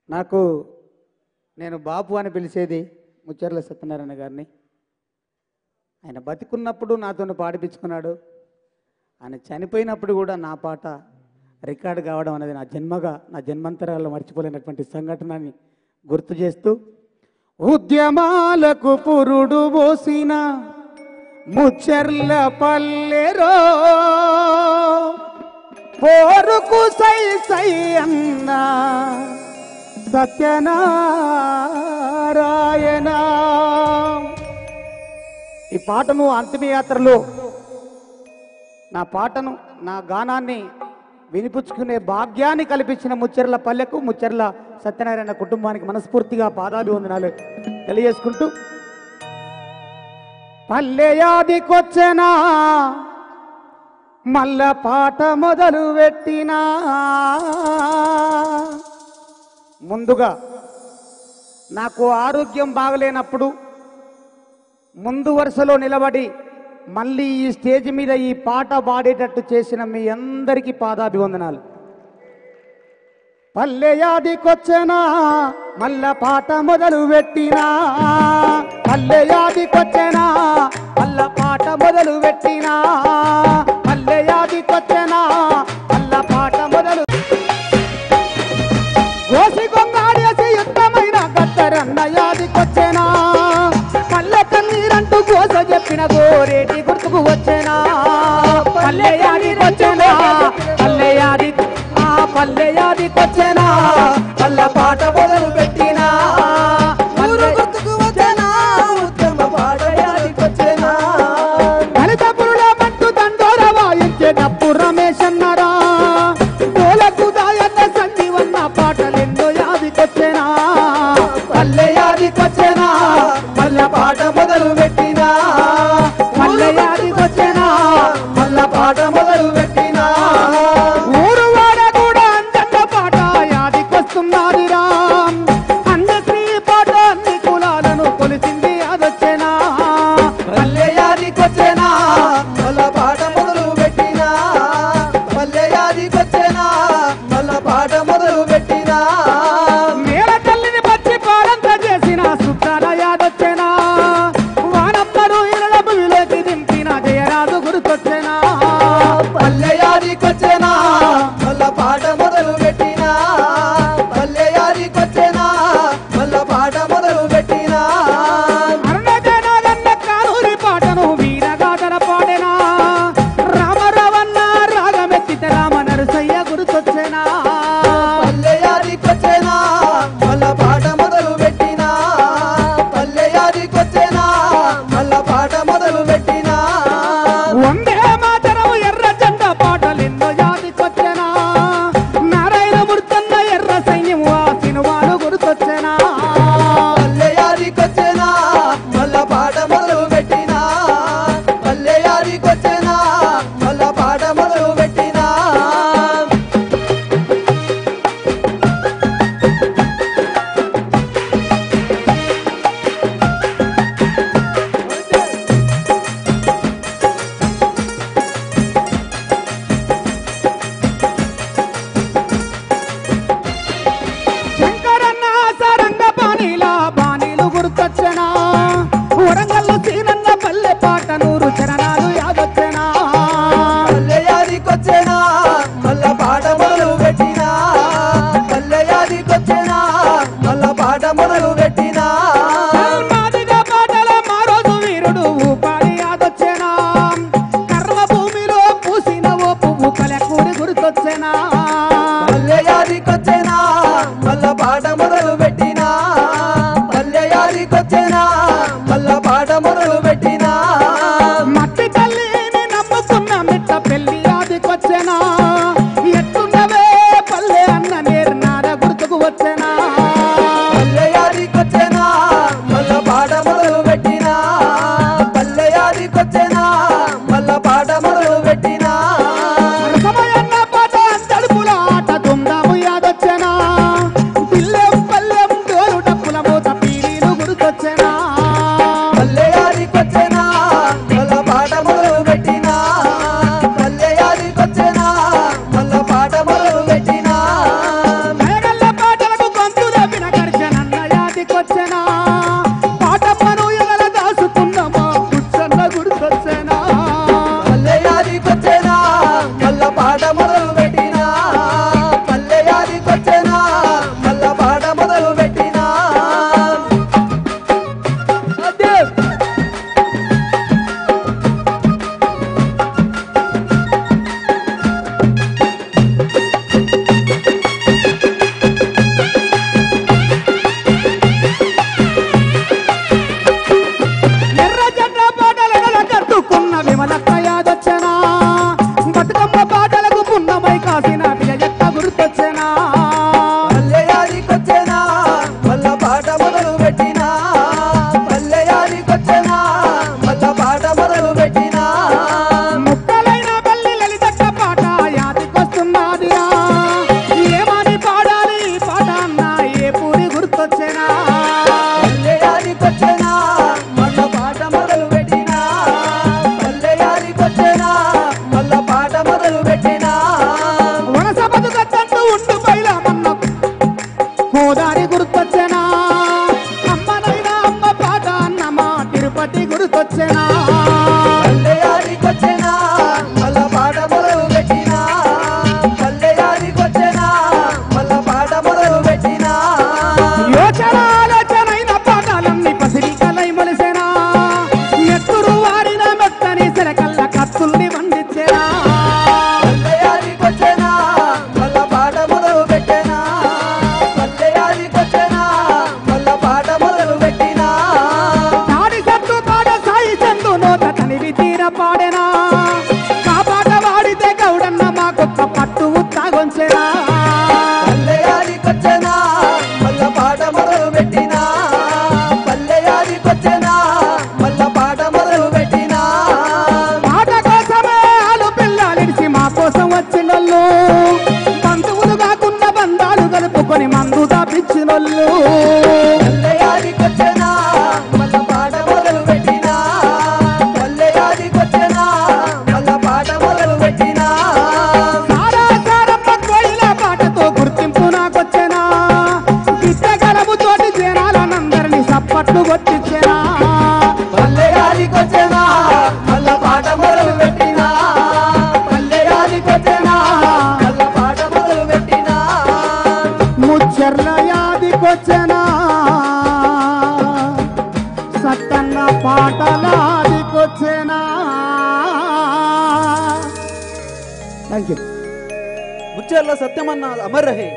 నాకు నేను బాపు అని పిలిచేది ముచ్చెర్ల సత్యనారాయణ గారిని. ఆయన బతికున్నప్పుడు నాతో పాడిపించుకున్నాడు. ఆయన చనిపోయినప్పుడు కూడా నా పాట రికార్డు కావడం అనేది నా జన్మంతరాల్లో మర్చిపోలేనటువంటి సంఘటనని గుర్తు చేస్తూ, ఉద్యమాలకు పురుడు పోసిన ముచ్చెర్ల పల్లెరో పోరుకు సై సై అన్న సత్యనారాయణ. ఈ పాటను అంతిమయాత్రలో నా గానాన్ని వినిపుచ్చుకునే భాగ్యాన్ని కల్పించిన ముచ్చెర్ల పల్లెకు, ముచ్చెర్ల సత్యనారాయణ కుటుంబానికి మనస్ఫూర్తిగా పాదాభివందనాలు తెలియజేసుకుంటూ, పల్లెయాదికొచ్చెనా మల్ల పాట మొదలు పెట్టినా. ముందుగా నాకు ఆరోగ్యం బాగలేనప్పుడు ముందు వరుసలో నిలబడి మళ్ళీ ఈ స్టేజ్ మీద ఈ పాట పాడేటట్టు చేసిన మీ అందరికీ పాదాభివందనాలు. పల్లెయాదికొచ్చెనా మల్ల పాట మొదలు పెట్టినా, పల్లెయాదికొచ్చెనా మల్ల పాట మొదలు పెట్టినా, పల్లెయాదికొచ్చెనా మల్ల పాట మొదలు. గోసి కొంగాడేసి యుద్ధమైన గద్దరన్న యాదికొచ్చెనా, పల్లె కన్నీరంటూ గోస చెప్పిన గోరేటి గుర్తుకు వచ్చేనా. పల్లెయాదికొచ్చెనా పల్లెయాదికొచ్చెనా పల్ల పాట మొదలు పెట్టినా, ఊరు గుర్తుకు వచ్చేనా ఉత్తమ పాట యాదికొచ్చెనా. దళితపురుల మంటూ దండోర వాయించే డప్పు రమేష్ అన్నరా, డోలకు దాయన్న సంజీవన్న పాటలెన్నో యాదికొచ్చెనా. పల్లెయాదికొచ్చెనా మల్ల పాట మొదలు పెట్టినా, పల్లెయాదికొచ్చెనా మల్ల పాట మొదలు పెట్టినా. ఊరు వాడ కూడా అంజన్న పాట యాదికొస్తున్నదిరా, అన్న శ్రీ పాట అన్ని కులాలను కొలిసింది అదొచ్చెనా. పల్లెయాదికొచ్చెనా మల్ల పాట మొదలు పెట్టినా, పల్లెయాదికొచ్చెనా మల్ల పాట మొదలు పెట్టినా. మేల తల్లిని పచ్చి పాడంత చేసిన సుట్టాల యాదొచ్చెనా, వానప్పడు ఇళ్ళ భూమిలోకి దింపిన జయరాజు గుర్తొచ్చెనా. పల్లెయాదికొచ్చెనా మల్ల పాట మొదలు పెట్టినా, పల్లెయాదికొచ్చెనా మల్ల పాట మొదలు పెట్టినా. అరుణజనాలన్న కానూరి పాటను వీరగాథల పాడెనా, రామరావన్న రాగమెత్తిత రామ నరసయ్య గుర్తొచ్చెనా. పల్లెయాదికొచ్చెనా మల్ల పాట మొదలు పెట్టినా, పల్లెయాదికొచ్చెనా మల్ల పాట మొదలు పెట్టినా. వందే మాతరం ఎర్ర జెండ పాటలెన్నో యాదికొచ్చెనా, నారాయణ మూర్తన్న ఎర్ర సైన్యం ఆ సినిమాలు గుర్తొచ్చెనా. పల్లెయాదికొచ్చెనా మల్ల పాట మొదలు పెట్టినా, పల్లెయాదికొచ్చెనా మల్ల పాట మొదలు పెట్టినా. శంకరన్న సారంగ బాణీలా బాణీలు గుర్తొచ్చెనా, వరంగల్లు సీనన్న పల్లె పాట నూరు చరణాలు యాదొచ్చెనా. పల్లెయాదికొచ్చెనా మల్ల పాట మొదలు పెట్టినా, పల్లెయాదికొచ్చెనా మల్ల పాట మొదలు పెట్టినా. మాదిగా పాటల మారోజు వీరుడు ఊపాలి యాదొచ్చెనా, కర్మ భూమిలో పూసిన ఓ పువ్వు కలెకూడి గుర్తొచ్చెనా. పల్లెయాదికొచ్చెనా మల్ల పాట మొదలు పెట్టినా, పల్లెయాదికొచ్చెనా మల్ల పాట మొదలు పెట్టినా. మట్టి తల్లిని నమ్ముకున్న మిట్ట పెళ్లి యాదికొచ్చెనా, ఎట్టున్నవే పల్లె అన్న నేర్నాడ గుర్తుకు వచ్చెనా. పల్లెయాదికొచ్చెనా మల్ల పాట మొదలు పెట్టినా, పల్లెయాదికొచ్చెనా మల్ల పాట మొదలు పెట్టినా. సమయన్న పాట తడుపుల ఆట దుమ్దాము యాదొచ్చెనా, పిల్లెం పల్లెం డోలు డప్పుల మూత పీలీలు గుర్తొచ్చెనా. పల్లెయాదికొచ్చెనా మల్ల పాట మొదలు పెట్టినా, పల్లెయాదికొచ్చెనా మల్ల పాట మొదలు పెట్టినా. మేఘల్ల పాటలకు కొంత గుర్తొచ్చేనా పల్లెయాదికొచ్చేనా మళ్ళా పాట మొదలు పెట్టినా పల్లెయాదికొచ్చేనా మళ్ళా పాట మొదలు పెట్టినా వనస బతుకట్టంటూ ఉండు బయలమన్న గోదారి గుర్తొచ్చేనా అమ్మనైనా అమ్మ పాట అన్నమా తిరుపతి గుర్తొచ్చేనా పల్లెయాదికొచ్చేనా మళ్ళా పాట మొదలు పెట్టినా పల్లెయాదికొచ్చేనా మళ్ళా పాట మొదలు పెట్టినా యోచన ఆలోచనైన పాఠాలన్నీ పసిడి కలై మొలిసేనా ఎత్తురు వారిన మెత్తని సెలకల్ల కత్తుల్ని వండించేనా పల్లెయాదికొచ్చేనా మళ్ళా పాట మొదలు పెట్టేనా పల్లెయాదికొచ్చేనా మళ్ళా పాట మొదలు పెట్టినా తాడి సత్తు కాడ సాయి చందు నోట తనివి తీర పాడేనా కాపాట వాడితే గౌడన్న మాకొక్క పట్టు ఉత్తాగొంచెనా పల్లెయాదికొచ్చేనా మళ్ళా పాట మొదలు పెట్టినా పల్లెయాదికొచ్చేనా మళ్ళా పాట మొదలు పెట్టినా పాట కోసమే ఆలు పిల్లలిడిసి మా కోసం వచ్చినోళ్ళు బంధువులు కాకుండా బంధాలు కలుపుకొని మందు దాపించినోళ్ళు పల్లెయాదికొచ్చేనా మళ్ళా పాట మొదలు పెట్టినా పల్లెయాదికొచ్చేనా మళ్ళా పాట మొదలు పెట్టినా సారాసారమ్మ కోయిల పాటతో గుర్తింపు నాకొచ్చేనా బిడ్డగలము తోటి జనాలనందరినీ సప్పట్లు కొట్టించేనా పల్లెయాదికొచ్చేనా మళ్ళా పాట మొదలు పెట్టినా పల్లెయాదికొచ్చేనా మళ్ళా పాట మొదలు పెట్టినా ముచ్చర్ల యాదికొచ్చేనా సత్తన్న పాటలాదికొచ్చేనా థ్యాంక్ యూ ముచ్చెర్ల సత్యమన్న అమర్ రహే.